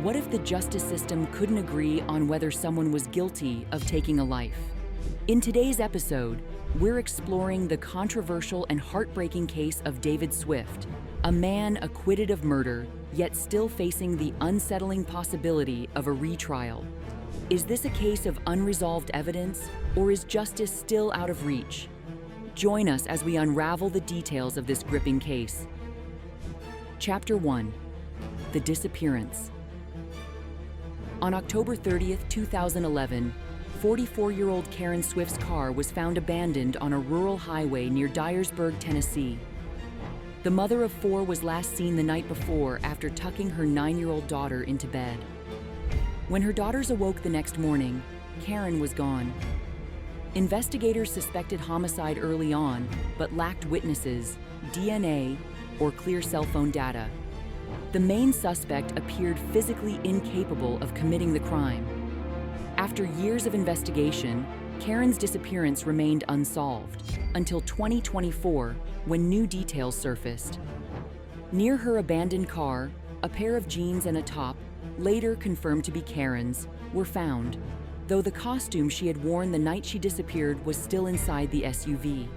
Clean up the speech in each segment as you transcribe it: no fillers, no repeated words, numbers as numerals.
What if the justice system couldn't agree on whether someone was guilty of taking a life? In today's episode, we're exploring the controversial and heartbreaking case of David Swift, a man acquitted of murder, yet still facing the unsettling possibility of a retrial. Is this a case of unresolved evidence, or is justice still out of reach? Join us as we unravel the details of this gripping case. Chapter 1: The Disappearance. On October 30th, 2011, 44-year-old Karen Swift's car was found abandoned on a rural highway near Dyersburg, Tennessee. The mother of four was last seen the night before after tucking her 9-year-old daughter into bed. When her daughters awoke the next morning, Karen was gone. Investigators suspected homicide early on, but lacked witnesses, DNA, or clear cell phone data. The main suspect appeared physically incapable of committing the crime. After years of investigation, Karen's disappearance remained unsolved until 2024, when new details surfaced. Near her abandoned car, a pair of jeans and a top, later confirmed to be Karen's, were found, though the costume she had worn the night she disappeared was still inside the SUV.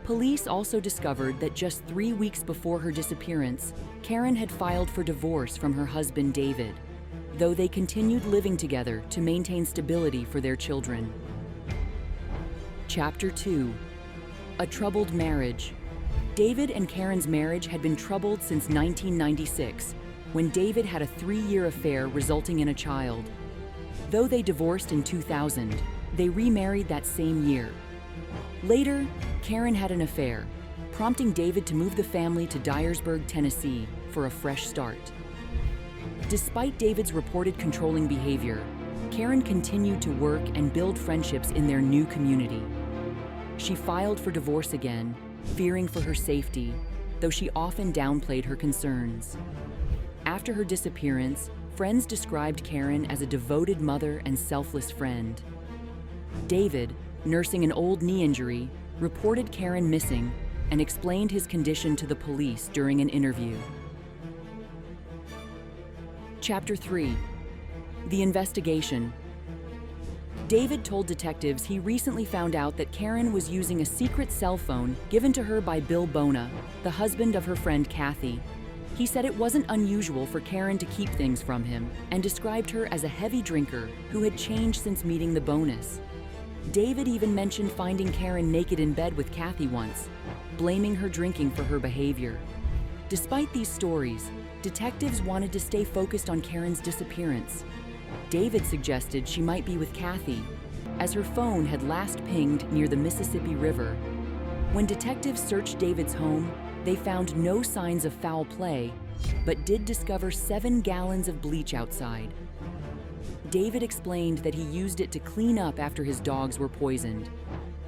Police also discovered that just 3 weeks before her disappearance, Karen had filed for divorce from her husband David, though they continued living together to maintain stability for their children. Chapter 2: A Troubled Marriage. David and Karen's marriage had been troubled since 1996, when David had a 3-year affair resulting in a child. Though they divorced in 2000, they remarried that same year. Later, Karen had an affair, prompting David to move the family to Dyersburg, Tennessee, for a fresh start. Despite David's reported controlling behavior, Karen continued to work and build friendships in their new community. She filed for divorce again, fearing for her safety, though she often downplayed her concerns. After her disappearance, friends described Karen as a devoted mother and selfless friend. David, nursing an old knee injury, reported Karen missing and explained his condition to the police during an interview. Chapter 3: The Investigation. David told detectives he recently found out that Karen was using a secret cell phone given to her by Bill Bona, the husband of her friend Kathy. He said it wasn't unusual for Karen to keep things from him and described her as a heavy drinker who had changed since meeting the Bonas. David even mentioned finding Karen naked in bed with Kathy once, blaming her drinking for her behavior. Despite these stories, detectives wanted to stay focused on Karen's disappearance. David suggested she might be with Kathy, as her phone had last pinged near the Mississippi River. When detectives searched David's home, they found no signs of foul play, but did discover 7 gallons of bleach outside. David explained that he used it to clean up after his dogs were poisoned.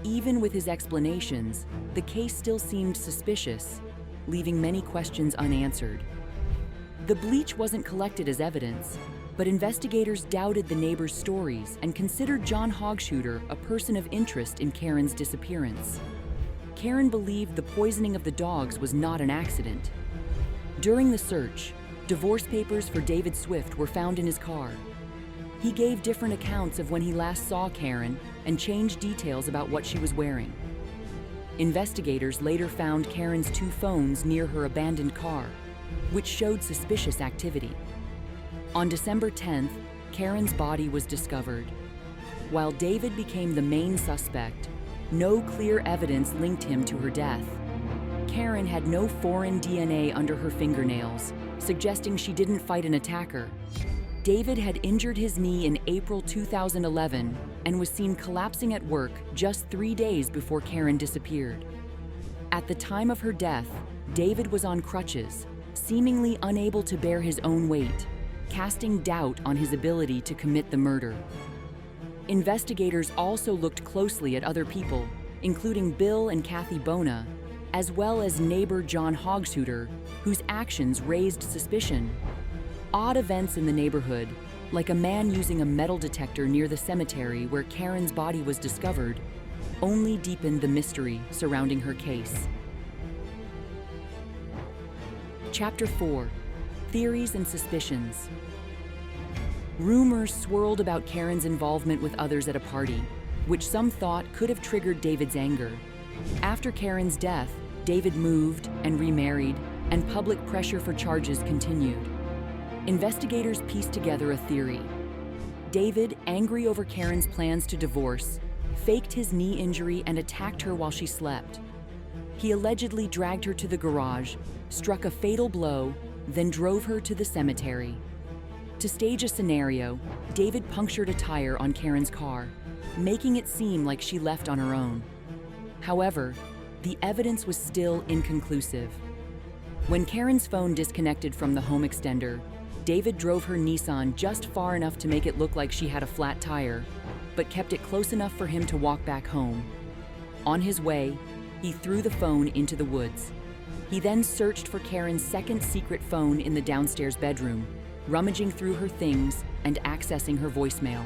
Even with his explanations, the case still seemed suspicious, leaving many questions unanswered. The bleach wasn't collected as evidence, but investigators doubted the neighbors' stories and considered John Hogshuter a person of interest in Karen's disappearance. Karen believed the poisoning of the dogs was not an accident. During the search, divorce papers for David Swift were found in his car. He gave different accounts of when he last saw Karen and changed details about what she was wearing. Investigators later found Karen's 2 phones near her abandoned car, which showed suspicious activity. On December 10th, Karen's body was discovered. While David became the main suspect, no clear evidence linked him to her death. Karen had no foreign DNA under her fingernails, suggesting she didn't fight an attacker. David had injured his knee in April 2011 and was seen collapsing at work just 3 days before Karen disappeared. At the time of her death, David was on crutches, seemingly unable to bear his own weight, casting doubt on his ability to commit the murder. Investigators also looked closely at other people, including Bill and Kathy Bona, as well as neighbor John Hogshuter, whose actions raised suspicion. Odd events in the neighborhood, like a man using a metal detector near the cemetery where Karen's body was discovered, only deepened the mystery surrounding her case. Chapter 4: Theories and suspicions. Rumors swirled about Karen's involvement with others at a party, which some thought could have triggered David's anger. After Karen's death, David moved and remarried, and public pressure for charges continued. Investigators pieced together a theory. David, angry over Karen's plans to divorce, faked his knee injury and attacked her while she slept. He allegedly dragged her to the garage, struck a fatal blow, then drove her to the cemetery. To stage a scenario, David punctured a tire on Karen's car, making it seem like she left on her own. However, the evidence was still inconclusive. When Karen's phone disconnected from the home extender, David drove her Nissan just far enough to make it look like she had a flat tire, but kept it close enough for him to walk back home. On his way, he threw the phone into the woods. He then searched for Karen's second secret phone in the downstairs bedroom, rummaging through her things and accessing her voicemail.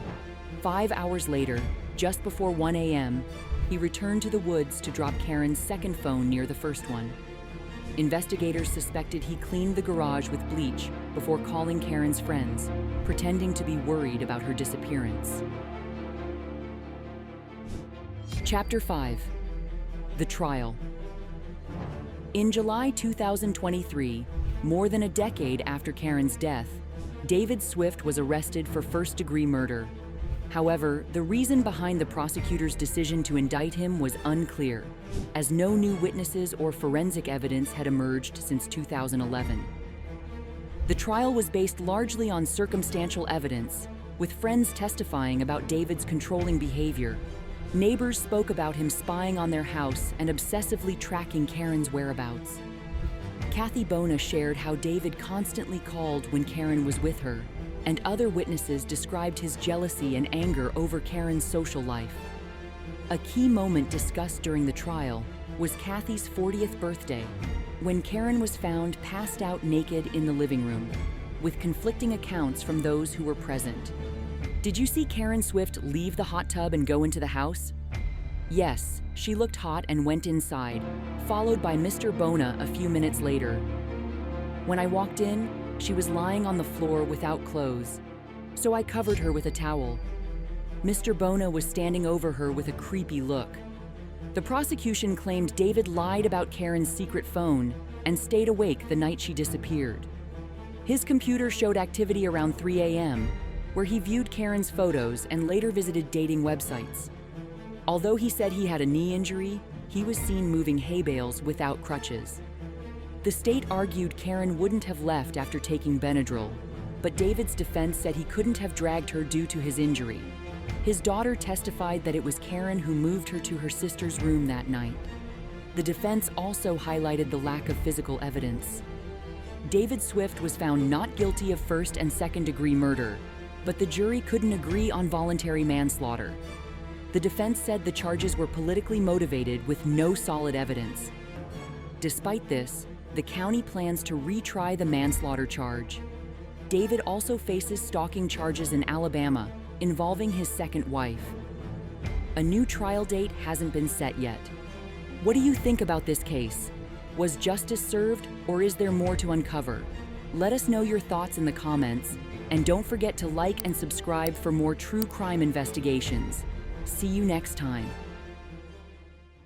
5 hours later, just before 1 a.m., he returned to the woods to drop Karen's second phone near the first one. Investigators suspected he cleaned the garage with bleach before calling Karen's friends, pretending to be worried about her disappearance. Chapter 5. The Trial. In July 2023, more than a decade after Karen's death, David Swift was arrested for first-degree murder. However, the reason behind the prosecutor's decision to indict him was unclear, as no new witnesses or forensic evidence had emerged since 2011. The trial was based largely on circumstantial evidence, with friends testifying about David's controlling behavior. Neighbors spoke about him spying on their house and obsessively tracking Karen's whereabouts. Kathy Bona shared how David constantly called when Karen was with her, and other witnesses described his jealousy and anger over Karen's social life. A key moment discussed during the trial was Kathy's 40th birthday, when Karen was found passed out naked in the living room, with conflicting accounts from those who were present. Did you see Karen Swift leave the hot tub and go into the house? Yes, she looked hot and went inside, followed by Mr. Bona a few minutes later. When I walked in, she was lying on the floor without clothes, so I covered her with a towel. Mr. Bona was standing over her with a creepy look. The prosecution claimed David lied about Karen's secret phone and stayed awake the night she disappeared. His computer showed activity around 3 a.m., where he viewed Karen's photos and later visited dating websites. Although he said he had a knee injury, he was seen moving hay bales without crutches. The state argued Karen wouldn't have left after taking Benadryl, but David's defense said he couldn't have dragged her due to his injury. His daughter testified that it was Karen who moved her to her sister's room that night. The defense also highlighted the lack of physical evidence. David Swift was found not guilty of first and second-degree murder, but the jury couldn't agree on voluntary manslaughter. The defense said the charges were politically motivated with no solid evidence. Despite this, the county plans to retry the manslaughter charge. David also faces stalking charges in Alabama involving his second wife. A new trial date hasn't been set yet. What do you think about this case? Was justice served, or is there more to uncover? Let us know your thoughts in the comments, and don't forget to like and subscribe for more true crime investigations. See you next time.